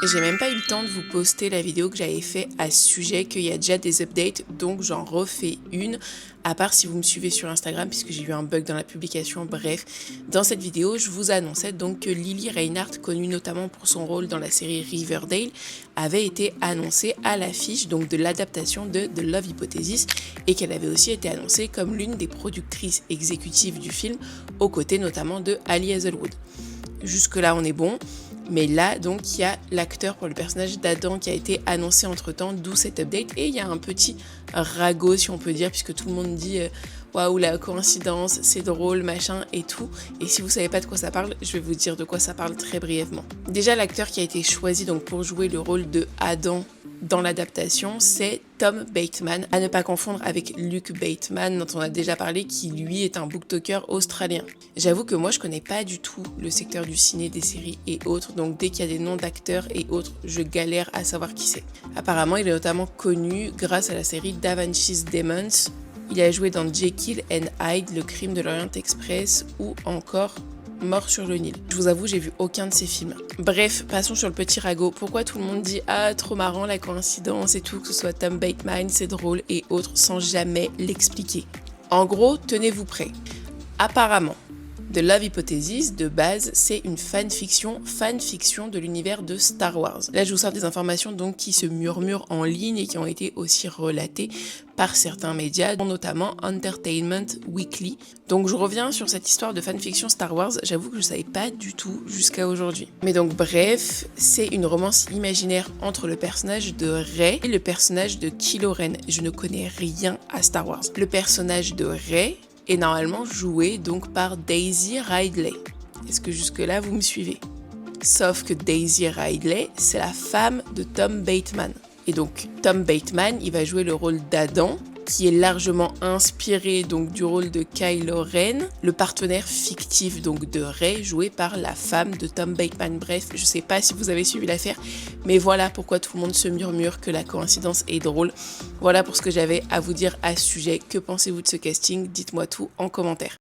J'ai même pas eu le temps de vous poster la vidéo que j'avais fait à ce sujet, qu'il y a déjà des updates, donc j'en refais une, à part si vous me suivez sur Instagram, puisque j'ai eu un bug dans la publication. Bref, dans cette vidéo, je vous annonçais donc que Lili Reinhardt, connue notamment pour son rôle dans la série Riverdale, avait été annoncée à l'affiche donc de l'adaptation de The Love Hypothesis, et qu'elle avait aussi été annoncée comme l'une des productrices exécutives du film, aux côtés notamment de Ali Hazelwood. Jusque là on est bon. Mais là, donc, il y a l'acteur pour le personnage d'Adam qui a été annoncé entre-temps, d'où cette update. Et il y a un petit ragot, si on peut dire, puisque tout le monde dit waouh, la coïncidence, c'est drôle, machin et tout. Et si vous savez pas de quoi ça parle, je vais vous dire de quoi ça parle très brièvement. Déjà, l'acteur qui a été choisi donc pour jouer le rôle de Adam dans l'adaptation, c'est Tom Bateman, à ne pas confondre avec Luke Bateman dont on a déjà parlé, qui lui est un booktalker australien. J'avoue que moi je connais pas du tout le secteur du ciné, des séries et autres, donc dès qu'il y a des noms d'acteurs et autres, je galère à savoir qui c'est. Apparemment il est notamment connu grâce à la série Da Vinci's Demons. Il a joué dans Jekyll and Hyde, Le Crime de l'Orient Express ou encore Mort sur le Nil. Je vous avoue, j'ai vu aucun de ces films. Bref, passons sur le petit ragot. Pourquoi tout le monde dit « Ah, trop marrant la coïncidence et tout, que ce soit Tom Bateman, c'est drôle et autres » sans jamais l'expliquer. En gros, tenez-vous prêts. Apparemment, The Love Hypothesis, de base, c'est une fanfiction de l'univers de Star Wars. Là, je vous sors des informations donc qui se murmurent en ligne et qui ont été aussi relatées par certains médias, dont notamment Entertainment Weekly. Donc je reviens sur cette histoire de fanfiction Star Wars, j'avoue que je ne savais pas du tout jusqu'à aujourd'hui. Mais donc bref, c'est une romance imaginaire entre le personnage de Rey et le personnage de Kylo Ren. Je ne connais rien à Star Wars. Le personnage de Rey est normalement joué donc par Daisy Ridley. Est-ce que jusque-là vous me suivez? Sauf que Daisy Ridley, c'est la femme de Tom Bateman. Et donc Tom Bateman, il va jouer le rôle d'Adam, qui est largement inspiré donc du rôle de Kylo Ren, le partenaire fictif donc de Rey, joué par la femme de Tom Bateman. Bref, je sais pas si vous avez suivi l'affaire, mais voilà pourquoi tout le monde se murmure que la coïncidence est drôle. Voilà pour ce que j'avais à vous dire à ce sujet. Que pensez-vous de ce casting? Dites-moi tout en commentaire.